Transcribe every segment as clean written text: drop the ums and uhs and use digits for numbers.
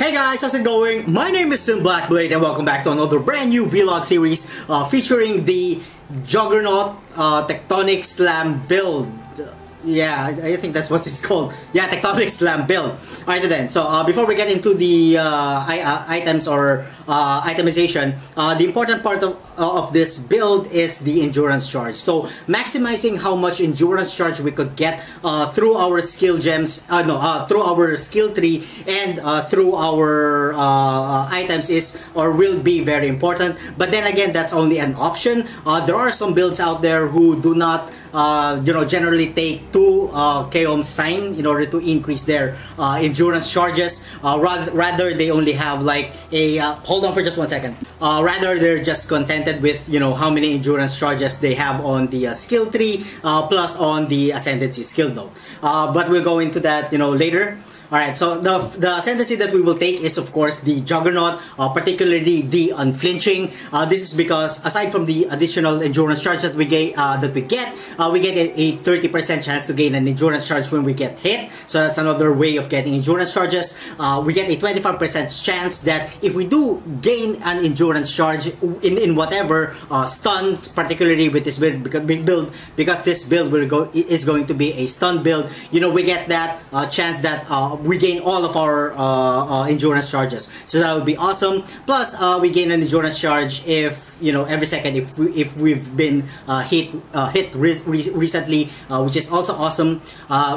Hey guys, how's it going? My name is Blackblade and welcome back to another brand new vlog series featuring the Juggernaut Tectonic Slam Build. Yeah, I think that's what it's called. Yeah, Tectonic Slam Build. Alright then, so before we get into the items or itemization, the important part of this build is the endurance charge. So maximizing how much endurance charge we could get through our skill gems, through our skill tree and through our items is or will be very important. But then again, that's only an option. There are some builds out there who do not generally take two Kaom sane in order to increase their endurance charges. Rather they only have like a hold on for just 1 second. Rather they're just contented with how many endurance charges they have on the skill tree plus on the ascendancy skill node. But we'll go into that later. Alright, so the ascendancy that we will take is of course the Juggernaut, particularly the Unflinching. This is because aside from the additional endurance charge that we get a 30% chance to gain an endurance charge when we get hit. So that's another way of getting endurance charges. We get a 25% chance that if we do gain an endurance charge in whatever stuns, particularly with this build, because this build is going to be a stun build, we get that chance that we gain all of our endurance charges, so that would be awesome. Plus we gain an endurance charge if every second if we've been hit recently, which is also awesome.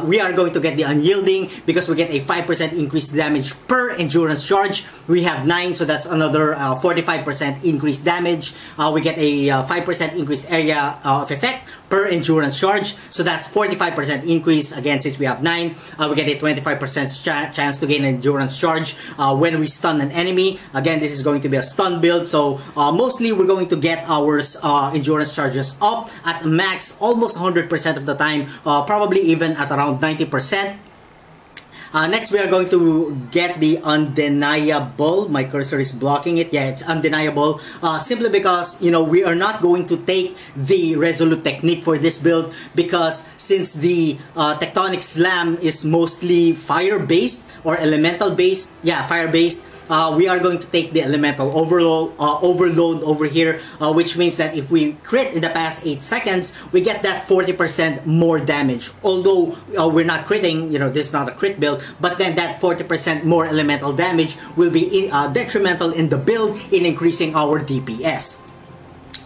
We are going to get the Unyielding because we get a 5% increased damage per endurance charge. We have 9, so that's another 45% increased damage. We get a 5% increased area of effect per endurance charge, so that's 45% increase. Again, since we have 9, we get a 25% chance to gain an endurance charge when we stun an enemy. Again, this is going to be a stun build, so mostly we're going to get our endurance charges up at max almost 100% of the time, probably even at around 90%. Next, we are going to get the Undeniable. My cursor is blocking it. Yeah, it's Undeniable. Simply because, we are not going to take the Resolute technique for this build, because since the Tectonic Slam is mostly fire-based or elemental-based, yeah, fire-based, we are going to take the elemental overload over here, which means that if we crit in the past 8 seconds, we get that 40% more damage. Although we're not critting, this is not a crit build, but then that 40% more elemental damage will be detrimental in the build in increasing our DPS.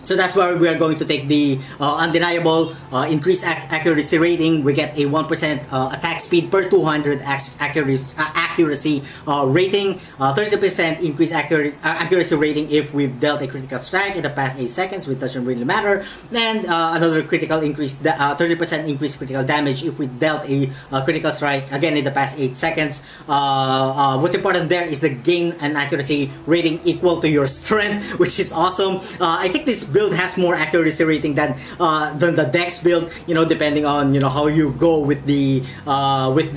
So that's why we are going to take the Undeniable. Increased accuracy rating. We get a 1% attack speed per 200 accuracy rating. 30% increased accuracy rating if we've dealt a critical strike in the past 8 seconds, which doesn't really matter. And another critical increase, 30% increased critical damage if we dealt a critical strike again in the past 8 seconds. What's important there is the gain an accuracy rating equal to your strength, which is awesome. I think this build has more accuracy rating than the Dex build, depending on how you go with the with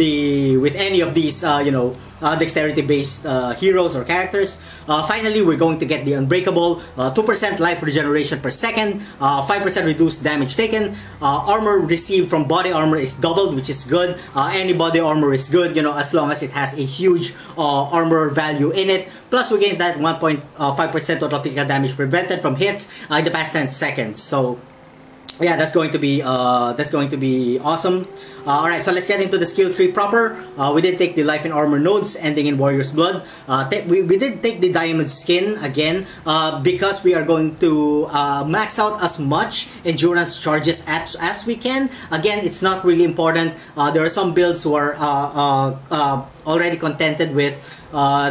any of these dexterity based heroes or characters. Finally, we're going to get the Unbreakable, 2% life regeneration per second, 5% reduced damage taken. Armor received from body armor is doubled, which is good. Any body armor is good, as long as it has a huge armor value in it. Plus, we gain that 1.5% total physical damage prevented from hits in the past 10 seconds. So yeah, that's going to be awesome. Alright, so let's get into the skill tree proper. We did take the life and armor nodes ending in Warrior's Blood. We did take the diamond skin again because we are going to max out as much endurance charges as we can. Again, it's not really important. There are some builds who are already contented with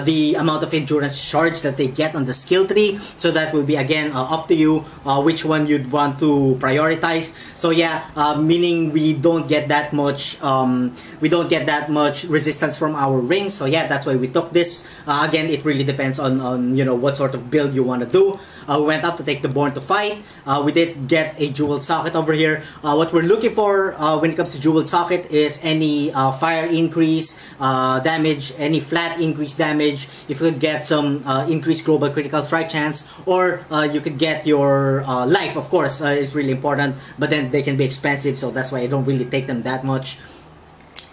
the amount of endurance charge that they get on the skill tree, so that will be again up to you which one you'd want to prioritize. So yeah, meaning we don't get that much resistance from our rings. So yeah, that's why we took this. Again, it really depends on what sort of build you want to do. We went up to take the Born to Fight. We did get a jeweled socket over here. What we're looking for when it comes to jeweled socket is any fire increase damage, any flat increase damage. If you could get some increased global critical strike chance, or you could get your life, of course, is really important, but then they can be expensive, so that's why I don't really take them that much.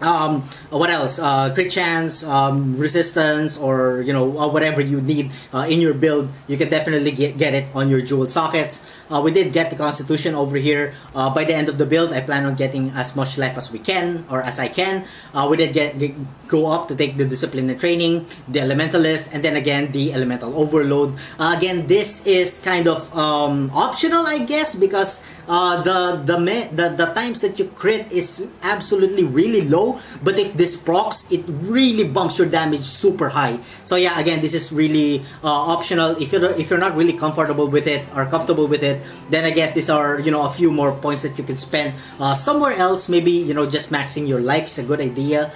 What else? Crit chance, resistance, or whatever you need in your build. You can definitely get it on your jewel sockets. We did get the Constitution over here. By the end of the build, I plan on getting as much life as we can, or as I can. We did go up to take the Discipline and Training, the Elementalist, and then again the Elemental Overload. Again, this is kind of optional, I guess, because the times that you crit is absolutely really low. But if this procs, it really bumps your damage super high. So yeah, again, this is really optional. If you're not really comfortable with it or comfortable with it, then I guess these are a few more points that you can spend somewhere else. Maybe just maxing your life is a good idea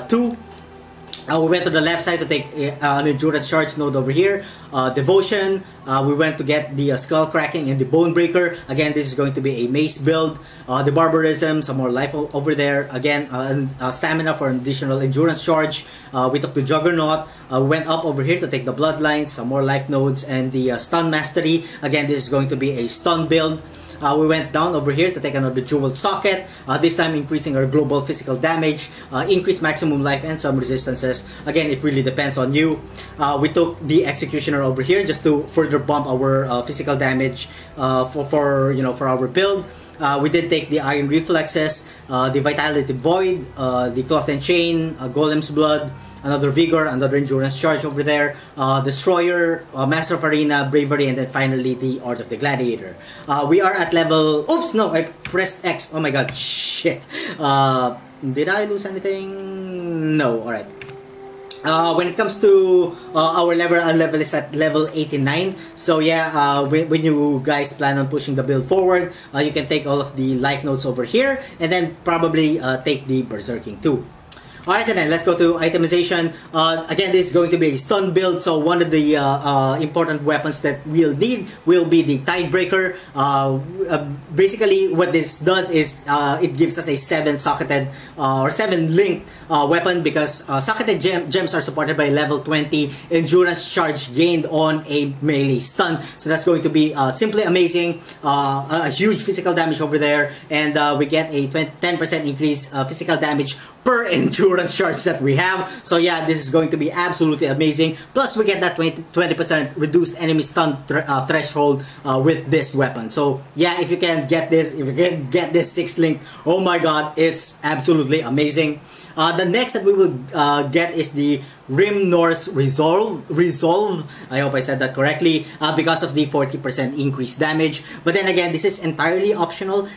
too. We went to the left side to take an Endurance Charge node over here. Devotion. We went to get the Skull Cracking and the Bone Breaker. Again, this is going to be a mace build. The Barbarism, some more life over there. Again, stamina for an additional Endurance Charge. We took the Juggernaut. We went up over here to take the Bloodlines, some more life nodes, and the Stun Mastery. Again, this is going to be a stun build. We went down over here to take another jeweled socket, this time increasing our global physical damage, increase maximum life and some resistances. Again, it really depends on you. We took the Executioner over here just to further bump our physical damage for our build. We did take the Iron Reflexes, the Vitality Void, the Cloth and Chain, Golem's Blood, another Vigor, another Endurance Charge over there, Destroyer, Master of Arena, Bravery, and then finally the Art of the Gladiator. We are at level... Oops, no, I pressed X. Oh my god, shit. Did I lose anything? No, alright. When it comes to our level is at level 89. So yeah, when you guys plan on pushing the build forward, you can take all of the life notes over here and then probably take the Berserking too. Alright, then let's go to itemization. Again, this is going to be a stun build, so one of the important weapons that we'll need will be the Tidebreaker. Basically, what this does is it gives us a 7-socketed or 7-linked weapon, because socketed gems are supported by level 20 endurance charge gained on a melee stun. So that's going to be simply amazing. A huge physical damage over there, and we get a 10% increase physical damage per endurance charge that we have. So yeah, this is going to be absolutely amazing. Plus we get that 20% reduced enemy stun threshold with this weapon. So yeah, if you can get this, 6th link, oh my god, it's absolutely amazing. The next that we will get is the Rim Norse Resolve. I hope I said that correctly, because of the 40% increased damage. But then again, this is entirely optional.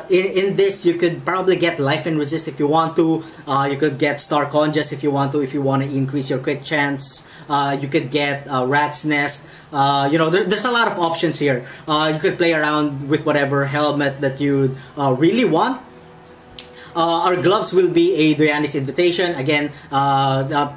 In this, you could probably get Life and Resist if you want to. You could get Star Conges if you want to increase your crit chance. You could get Rat's Nest. There's a lot of options here. You could play around with whatever helmet that you really want. Our gloves will be a Doyanis Invitation, again,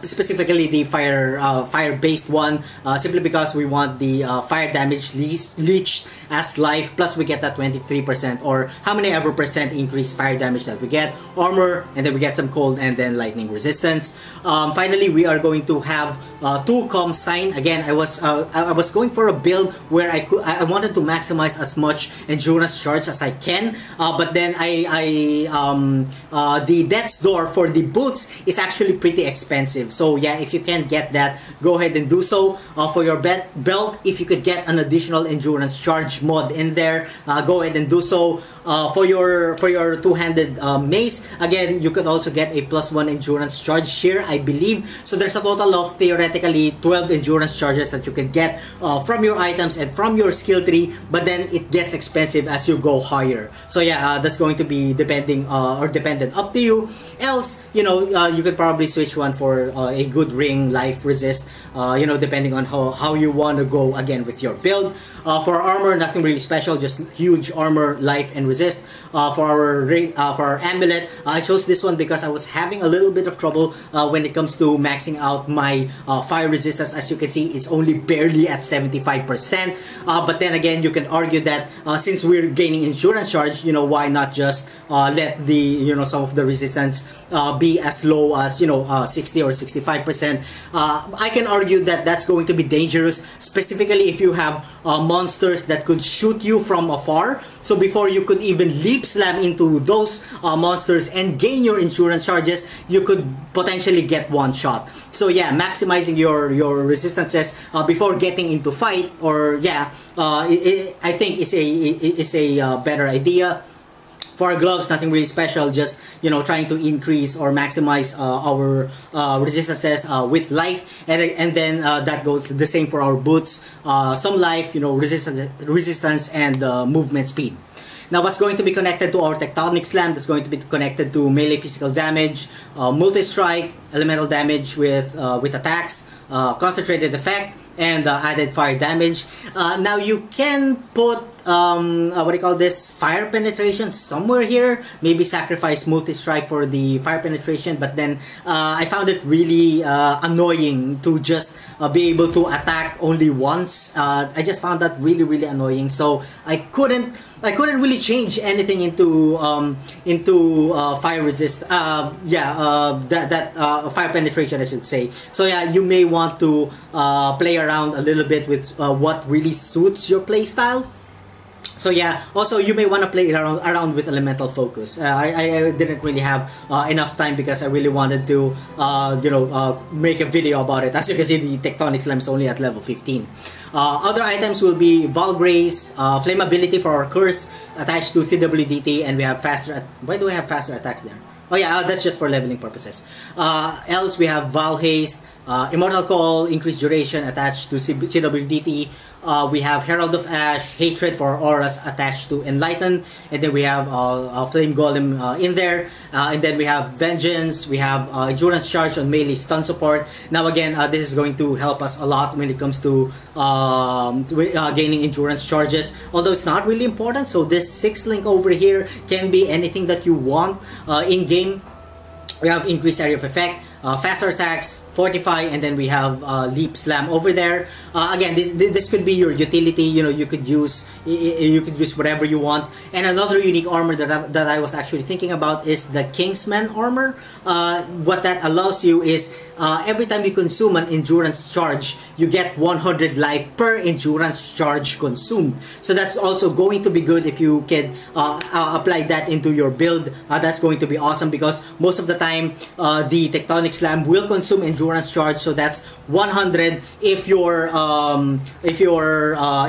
specifically the fire-based one, simply because we want the fire damage leached as life, plus we get that 23% or how many ever percent increased fire damage that we get, armor, and then we get some cold and then lightning resistance. Finally, we are going to have 2 Kaom sign. Again, I was going for a build where I wanted to maximize as much endurance charge as I can, but then the Death's Door for the boots is actually pretty expensive. So yeah, if you can get that, go ahead and do so. For your belt, if you could get an additional endurance charge mod in there, go ahead and do so. For your two-handed mace, again, you could also get a +1 endurance charge here, I believe. So there's a total of theoretically 12 endurance charges that you can get from your items and from your skill tree, but then it gets expensive as you go higher. So yeah, that's going to be dependent up to you. Else, you could probably switch one for a good ring, life, resist, depending on how you want to go again with your build. For armor, nothing really special, just huge armor, life, and resist. For our amulet, I chose this one because I was having a little bit of trouble when it comes to maxing out my fire resistance. As you can see, it's only barely at 75%. But then again, you can argue that since we're gaining endurance charge, why not just let the some of the resistance be as low as 60 or 65%. I can argue that that's going to be dangerous, specifically if you have monsters that could would shoot you from afar. So before you could even leap slam into those monsters and gain your endurance charges, you could potentially get one shot. So yeah, maximizing your resistances before getting into fight, or yeah, I think is a better idea. For our gloves, nothing really special, just, you know, trying to increase or maximize our resistances with life, and then that goes the same for our boots. Some life, you know, resistance and movement speed. Now, what's going to be connected to our Tectonic Slam? That's going to be connected to melee physical damage, multi-strike, elemental damage with attacks, concentrated effect, and added fire damage. Now you can put what do you call this, fire penetration somewhere here. Maybe sacrifice multi-strike for the fire penetration, but then I found it really annoying to just be able to attack only once. I just found that really annoying, so I couldn't really change anything into fire resist. That fire penetration, I should say. So yeah, you may want to play around a little bit with what really suits your playstyle. So yeah, also you may want to play around with elemental focus. I didn't really have enough time because I really wanted to make a video about it. As you can see, the Tectonic Slam is only at level 15. Other items will be Valgrace, flammability for our curse attached to CWDT, and we have faster. Why do we have faster attacks there? Oh yeah, that's just for leveling purposes. Else we have Val Haste, Immortal Call, increased duration attached to CWDT. We have Herald of Ash, Hatred for auras attached to Enlighten, and then we have Flame Golem in there, and then we have Vengeance, we have Endurance Charge on melee stun support. Now again, this is going to help us a lot when it comes to gaining endurance charges, although it's not really important. So this 6 link over here can be anything that you want in game. We have increased area of effect, faster attacks, fortify, and then we have leap slam over there. Again, this could be your utility. You know, you could use whatever you want. And another unique armor that I was actually thinking about is the Kingsman armor. What that allows you is every time you consume an endurance charge, you get 100 life per endurance charge consumed. So that's also going to be good if you can apply that into your build. That's going to be awesome because most of the time the Tectonic Slam will consume endurance charge, so that's 100 if your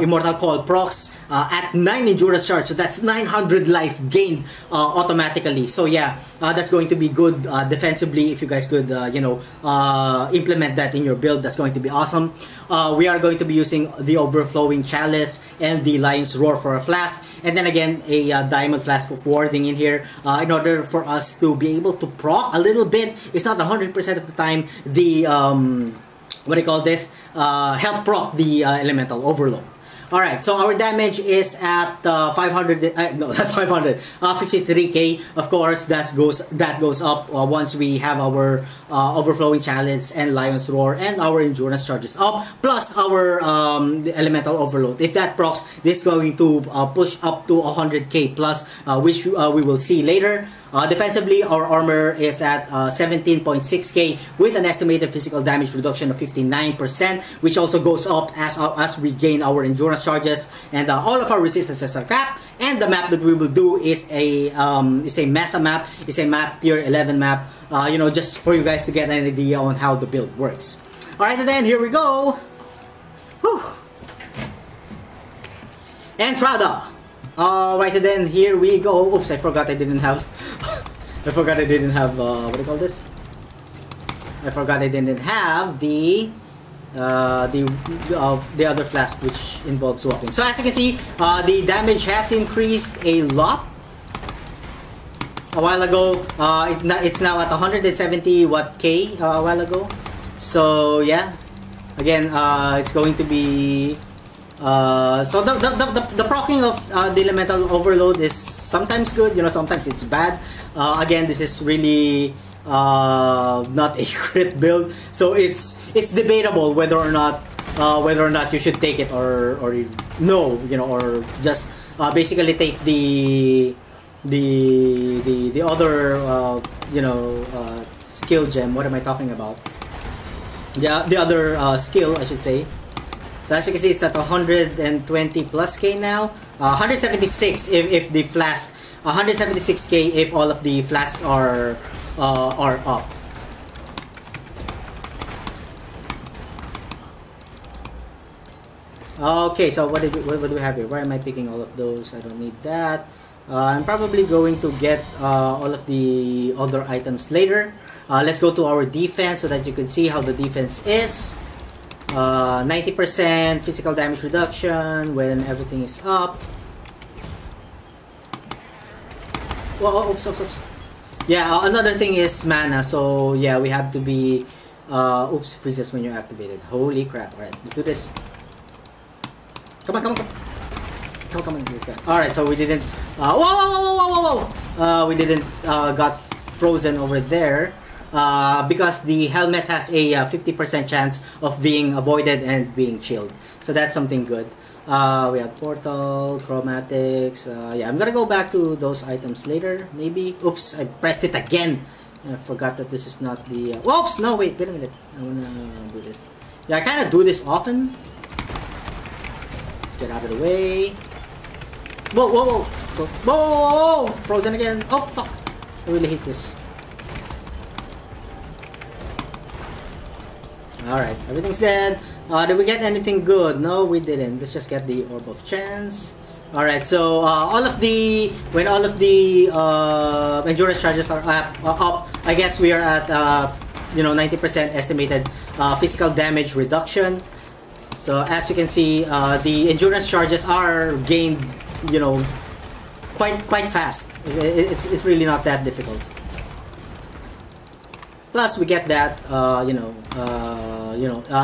Immortal Call procs at 9 endurance charge, so that's 900 life gained automatically. So yeah, that's going to be good defensively. If you guys could implement that in your build, that's going to be awesome. We are going to be using the Overflowing Chalice and the Lion's Roar for a flask, and then again a Diamond Flask of Warding in here in order for us to be able to proc a little bit. It's not 100% of the time the help proc the Elemental Overload. Alright, so our damage is at 53k. Of course, that goes up once we have our Overflowing Chalice and Lion's Roar and our endurance charges up, plus our the Elemental Overload. If that procs, this is going to push up to 100k plus, which we will see later. Defensively, our armor is at 17.6k with an estimated physical damage reduction of 59%, which also goes up as we gain our endurance charges, and all of our resistances are capped. And the map that we will do is a Mesa map, is a map tier 11 map, just for you guys to get an idea on how the build works. Alright, and then here we go. Whew. Entrada. Alright, and then here we go. Oops, I forgot I didn't have what do you call this? I forgot I didn't have the other flask, which involves swapping. So as you can see, the damage has increased a lot. A while ago, it's now at 170 K a while ago. So yeah, again, it's going to be so the proccing of the Elemental Overload is sometimes good, sometimes it's bad. Again, this is really not a crit build, so it's debatable whether or not you should take it or no, or just basically take the other skill gem. What am I talking about? The other skill, I should say. So as you can see, it's at 120 plus K now. 176 if the flask, 176K if all of the flasks are up. Okay, so what do we have here? Why am I picking all of those? I don't need that. I'm probably going to get all of the other items later. Let's go to our defense so that you can see how the defense is. 90% physical damage reduction when everything is up. Whoa, oops. Yeah, another thing is mana. So yeah, we have to be oops, freezes when you're activated. Holy crap. Alright, let's do this. Come on. Alright, so we didn't whoa! We didn't got frozen over there. Because the helmet has a 50% chance of being avoided and being chilled. So that's something good. We have portal, chromatics. Yeah, I'm gonna go back to those items later, maybe. Oops, I pressed it again. I forgot that this is not the... Whoops! No, wait a minute. I wanna do this. Yeah, I kind of do this often. Let's get out of the way. Whoa! Frozen again. Oh, fuck. I really hate this. Alright, everything's dead. Did we get anything good? No, we didn't. Let's just get the Orb of Chance. Alright, so when all of the endurance charges are up, I guess we are at 90% estimated physical damage reduction. So as you can see, the endurance charges are gained, quite fast. It's really not that difficult. Plus, we get that,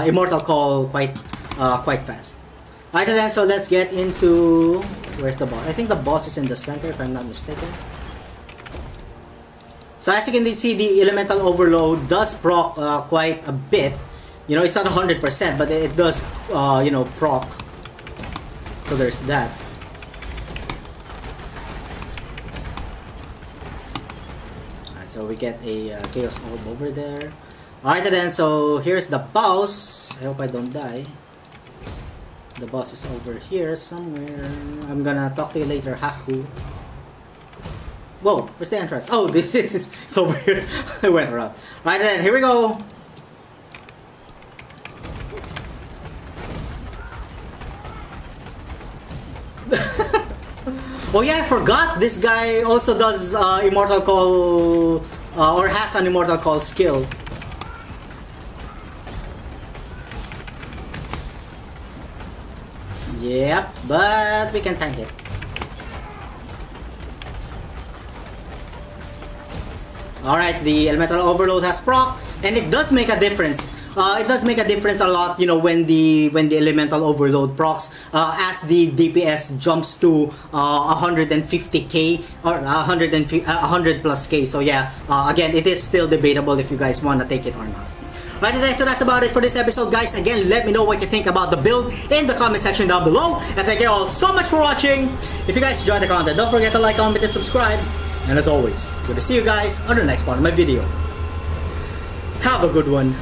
Immortal Call quite fast. Alright then, so let's get into... Where's the boss? I think the boss is in the center, if I'm not mistaken. So as you can see, the Elemental Overload does proc quite a bit. It's not 100%, but it does, proc. So there's that. So we get a Chaos Orb over there. Alright then, so here's the boss. I hope I don't die. The boss is over here somewhere. I'm gonna talk to you later, Haku. Whoa, where's the entrance? Oh, it's over here. I went around. Alright then, here we go. Oh yeah, I forgot this guy also does Immortal Call or has an Immortal Call skill. Yep, but we can tank it. Alright, the Elemental Overload has proc, and it does make a difference. It does make a difference a lot, when the Elemental Overload procs, as the DPS jumps to 150k or 100 plus k. So yeah, again, it is still debatable if you guys want to take it or not. Right then, so that's about it for this episode, guys. Again, let me know what you think about the build in the comment section down below. And thank you all so much for watching. If you guys enjoyed the content, don't forget to like, comment, and subscribe. And as always, good to see you guys on the next part of my video. Have a good one.